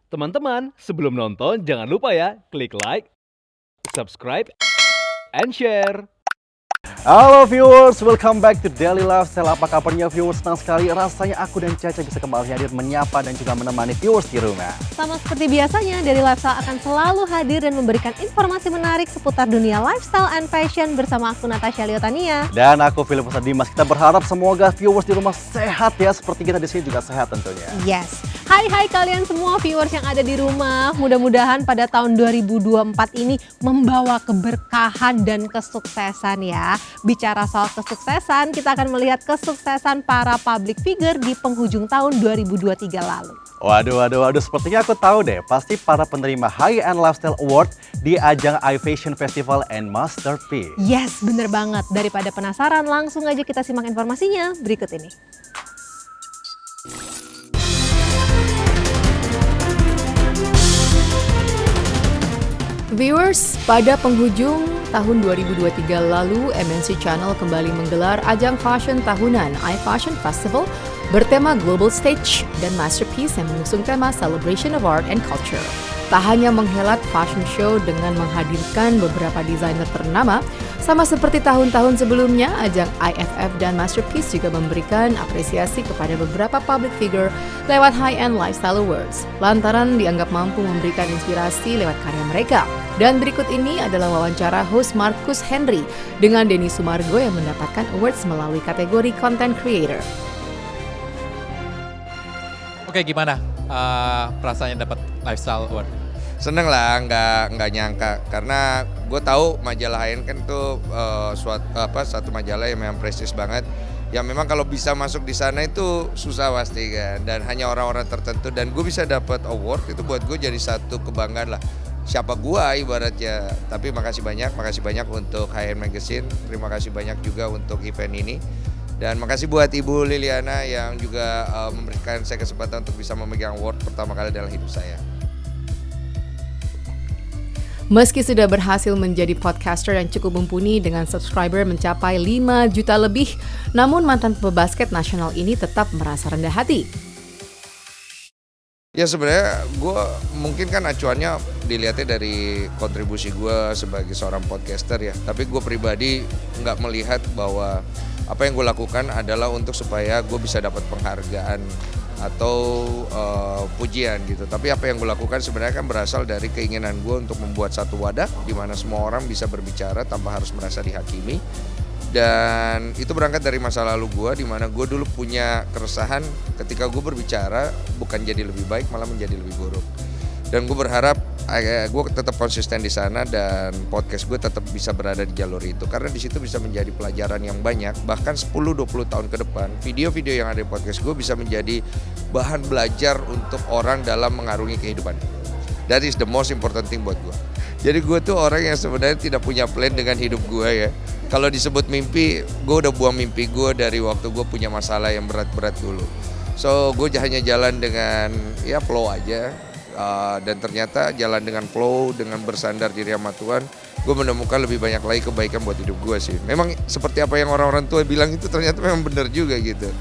Teman-teman, sebelum nonton jangan lupa ya, klik like, subscribe, and share. Halo viewers, welcome back to Daily Lifestyle. Apa kabarnya viewers? Senang sekali rasanya aku dan Caca bisa kembali hadir menyapa dan juga menemani viewers di rumah. Sama seperti biasanya, Daily Lifestyle akan selalu hadir dan memberikan informasi menarik seputar dunia lifestyle and fashion bersama aku Natasha Liotania. Dan aku Philip Ustadz Dimas. Kita berharap semoga viewers di rumah sehat ya, seperti kita di sini juga sehat tentunya. Yes. Hai kalian semua viewers yang ada di rumah. Mudah-mudahan pada tahun 2024 ini membawa keberkahan dan kesuksesan ya. Bicara soal kesuksesan, kita akan melihat kesuksesan para public figure di penghujung tahun 2023 lalu. Waduh, sepertinya aku tahu deh, pasti para penerima High End Lifestyle Award di ajang iFashion Festival and Masterpiece. Yes, bener banget. Daripada penasaran, langsung aja kita simak informasinya berikut ini. Viewers, pada penghujung tahun 2023 lalu, MNC Channel kembali menggelar ajang fashion tahunan iFashion Festival bertema Global Stage dan Masterpiece yang mengusung tema Celebration of Art and Culture. Tak hanya menghelat fashion show dengan menghadirkan beberapa desainer ternama, sama seperti tahun-tahun sebelumnya, ajang IFF dan Masterpiece juga memberikan apresiasi kepada beberapa public figure lewat High-End Lifestyle Awards, lantaran dianggap mampu memberikan inspirasi lewat karya mereka. Dan berikut ini adalah wawancara host Marcus Henry dengan Denny Sumargo yang mendapatkan awards melalui kategori Content Creator. Oke, gimana perasaannya dapat Lifestyle Award? Seneng lah, nggak nyangka karena gue tahu majalah High End kan tuh satu majalah yang memang prestis banget. Ya memang kalau bisa masuk di sana itu susah pasti kan, dan hanya orang-orang tertentu, dan gue bisa dapat award itu buat gue jadi satu kebanggaan lah. Siapa gue ibaratnya. Tapi makasih banyak untuk High End Magazine, terima kasih banyak juga untuk event ini. Dan makasih buat Ibu Liliana yang juga memberikan saya kesempatan untuk bisa memegang award pertama kali dalam hidup saya. Meski sudah berhasil menjadi podcaster yang cukup mumpuni dengan subscriber mencapai 5 juta lebih, namun mantan pebasket nasional ini tetap merasa rendah hati. Ya sebenarnya gue mungkin kan acuannya dilihatnya dari kontribusi gue sebagai seorang podcaster ya. Tapi gue pribadi nggak melihat bahwa apa yang gue lakukan adalah untuk supaya gue bisa dapat penghargaan atau pujian gitu. Tapi apa yang gue lakukan sebenarnya kan berasal dari keinginan gue untuk membuat satu wadah di mana semua orang bisa berbicara tanpa harus merasa dihakimi. Dan itu berangkat dari masa lalu gue, di mana gue dulu punya keresahan ketika gue berbicara bukan jadi lebih baik, malah menjadi lebih buruk. Dan gue berharap gue tetap konsisten di sana dan podcast gue tetap bisa berada di jalur itu, karena di situ bisa menjadi pelajaran yang banyak. Bahkan 10-20 tahun ke depan, video-video yang ada di podcast gue bisa menjadi bahan belajar untuk orang dalam mengarungi kehidupan. That is the most important thing buat gue. Jadi gue tuh orang yang sebenarnya tidak punya plan dengan hidup gue ya. Kalau disebut mimpi, gue udah buang mimpi gue dari waktu gue punya masalah yang berat-berat dulu. So gue hanya jalan dengan ya flow aja. Dan ternyata jalan dengan flow, dengan bersandar diri sama Tuhan, gue menemukan lebih banyak lagi kebaikan buat hidup gue sih. Memang seperti apa yang orang-orang tua bilang itu ternyata memang benar juga gitu.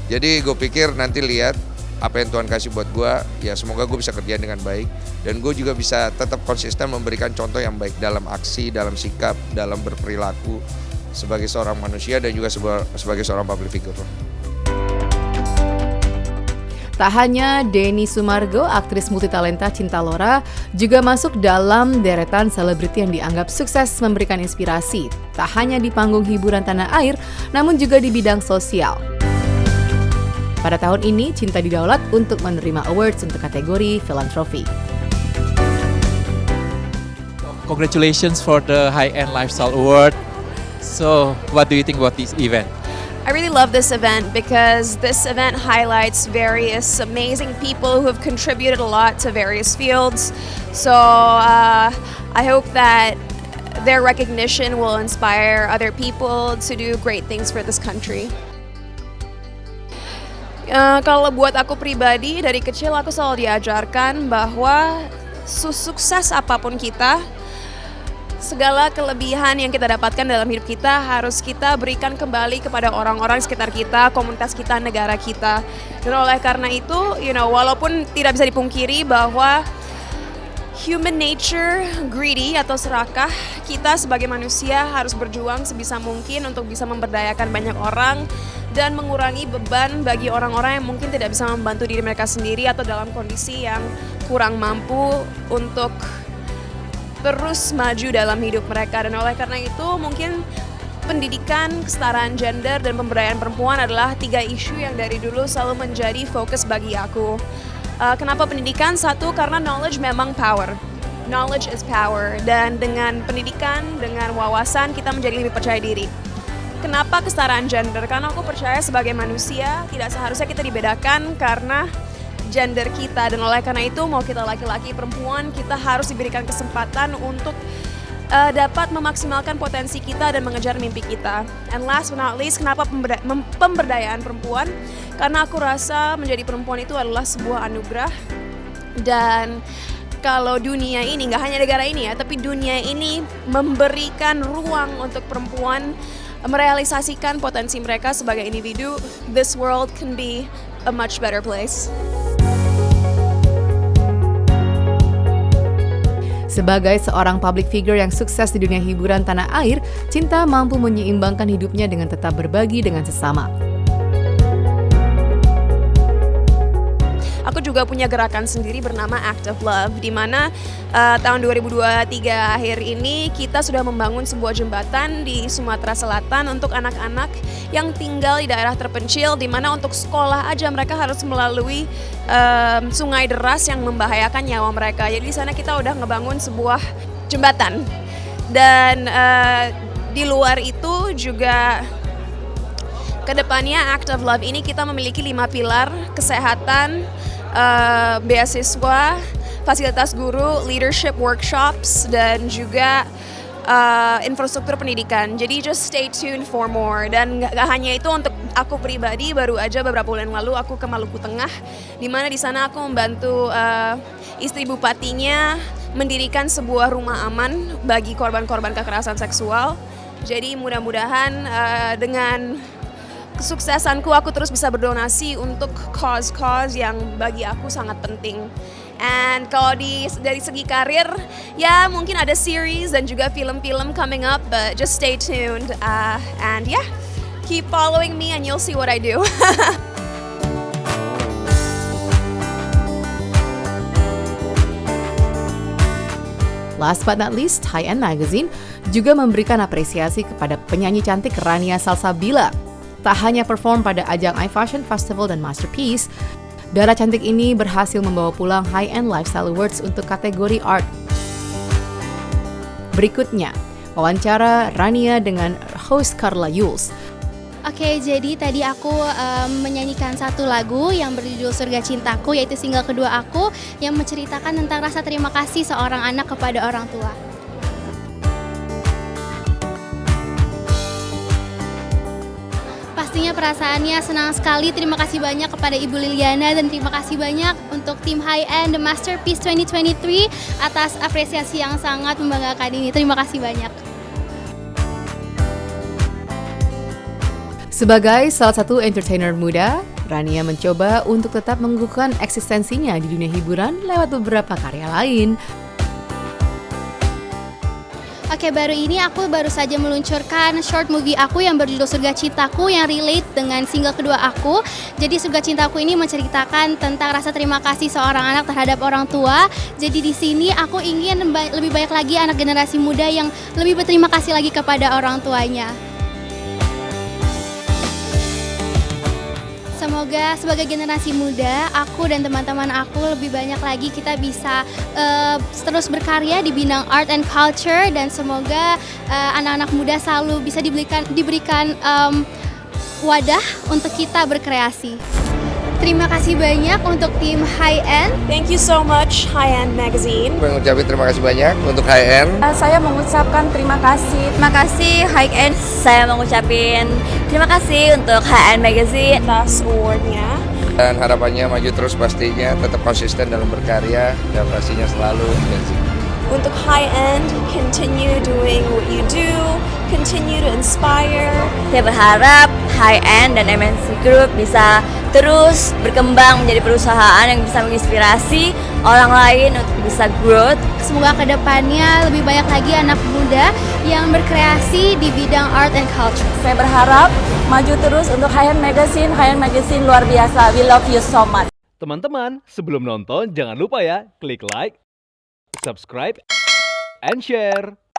Jadi gue pikir nanti lihat apa yang Tuhan kasih buat gue, ya semoga gue bisa kerjain dengan baik. Dan gue juga bisa tetap konsisten memberikan contoh yang baik dalam aksi, dalam sikap, dalam berperilaku sebagai seorang manusia dan juga sebagai seorang public figure. Tak hanya Denny Sumargo, aktris multitalenta Cinta Laura juga masuk dalam deretan selebriti yang dianggap sukses memberikan inspirasi, tak hanya di panggung hiburan tanah air, namun juga di bidang sosial. Pada tahun ini, Cinta didaulat untuk menerima awards untuk kategori filantropi. Congratulations for the High-End Lifestyle Award. So, what do you think about this event? I really love this event because this event highlights various amazing people who have contributed a lot to various fields. So I hope that their recognition will inspire other people to do great things for this country. Kalau buat aku pribadi, dari kecil aku selalu diajarkan bahwa sukses apapun kita, segala kelebihan yang kita dapatkan dalam hidup kita harus kita berikan kembali kepada orang-orang sekitar kita, komunitas kita, negara kita. Dan oleh karena itu, walaupun tidak bisa dipungkiri bahwa human nature greedy atau serakah, kita sebagai manusia harus berjuang sebisa mungkin untuk bisa memberdayakan banyak orang dan mengurangi beban bagi orang-orang yang mungkin tidak bisa membantu diri mereka sendiri atau dalam kondisi yang kurang mampu untuk terus maju dalam hidup mereka. Dan oleh karena itu mungkin pendidikan, kesetaraan gender, dan pemberdayaan perempuan adalah 3 isu yang dari dulu selalu menjadi fokus bagi aku. Kenapa pendidikan? Satu, karena knowledge memang power. Knowledge is power. Dan dengan pendidikan, dengan wawasan, kita menjadi lebih percaya diri. Kenapa kesetaraan gender? Karena aku percaya sebagai manusia tidak seharusnya kita dibedakan karena gender kita. Dan oleh karena itu mau kita laki-laki perempuan, kita harus diberikan kesempatan untuk dapat memaksimalkan potensi kita dan mengejar mimpi kita. And last but not least, kenapa pemberdayaan perempuan? Karena aku rasa menjadi perempuan itu adalah sebuah anugerah. Dan kalau dunia ini, nggak hanya negara ini ya, tapi dunia ini memberikan ruang untuk perempuan merealisasikan potensi mereka sebagai individu, this world can be a much better place. Sebagai seorang public figure yang sukses di dunia hiburan tanah air, Cinta mampu menyeimbangkan hidupnya dengan tetap berbagi dengan sesama. Aku juga punya gerakan sendiri bernama Act of Love, di mana tahun 2023 akhir ini kita sudah membangun sebuah jembatan di Sumatera Selatan untuk anak-anak yang tinggal di daerah terpencil, di mana untuk sekolah aja mereka harus melalui sungai deras yang membahayakan nyawa mereka. Jadi di sana kita udah ngebangun sebuah jembatan. Dan di luar itu juga kedepannya Act of Love ini kita memiliki 5 pilar: kesehatan, beasiswa, fasilitas guru, leadership workshops, dan juga infrastruktur pendidikan. Jadi just stay tuned for more. Dan gak hanya itu, untuk aku pribadi baru aja beberapa bulan lalu aku ke Maluku Tengah, di mana di sana aku membantu istri bupatinya mendirikan sebuah rumah aman bagi korban-korban kekerasan seksual. Jadi mudah-mudahan dengan kesuksesanku aku terus bisa berdonasi untuk cause-cause yang bagi aku sangat penting. And kalau dari segi karir, ya mungkin ada series dan juga film-film coming up, but just stay tuned. And yeah, keep following me and you'll see what I do. Last but not least, High End Magazine juga memberikan apresiasi kepada penyanyi cantik Rania Salsabila. Tak hanya perform pada ajang iFashion Festival dan Masterpiece, Dara cantik ini berhasil membawa pulang High End Lifestyle Awards untuk kategori art. Berikutnya, wawancara Rania dengan host Carla Yules. Oke, jadi tadi aku menyanyikan satu lagu yang berjudul Surga Cintaku, yaitu single kedua aku yang menceritakan tentang rasa terima kasih seorang anak kepada orang tua. Pastinya perasaannya senang sekali. Terima kasih banyak kepada Ibu Liliana dan terima kasih banyak untuk tim High End The Masterpiece 2023 atas apresiasi yang sangat membanggakan ini. Terima kasih banyak. Sebagai salah satu entertainer muda, Rania mencoba untuk tetap mengukuhkan eksistensinya di dunia hiburan lewat beberapa karya lain. Oke, baru ini aku baru saja meluncurkan short movie aku yang berjudul Surga Cintaku yang relate dengan single kedua aku. Jadi Surga Cintaku ini menceritakan tentang rasa terima kasih seorang anak terhadap orang tua. Jadi di sini aku ingin lebih banyak lagi anak generasi muda yang lebih berterima kasih lagi kepada orang tuanya. Semoga sebagai generasi muda, aku dan teman-teman aku lebih banyak lagi kita bisa terus berkarya di bidang art and culture, dan semoga anak-anak muda selalu bisa diberikan wadah untuk kita berkreasi. Terima kasih banyak untuk tim High End. Thank you so much High End Magazine. Mengucapkan terima kasih banyak untuk High End. Saya mengucapkan terima kasih. Terima kasih High End. Saya mengucapkan terima kasih untuk High End Magazine atas awardnya. Dan harapannya maju terus pastinya, tetap konsisten dalam berkarya dan pastinya selalu intensif. untuk high end, continue doing what you do, continue to inspire. Saya berharap High End dan MNC Group bisa terus berkembang menjadi perusahaan yang bisa menginspirasi orang lain untuk bisa growth. Semoga kedepannya lebih banyak lagi anak muda yang berkreasi di bidang art and culture. Saya berharap maju terus untuk High End Magazine luar biasa. We love you so much. Teman-teman, sebelum nonton jangan lupa ya klik like, subscribe, and share.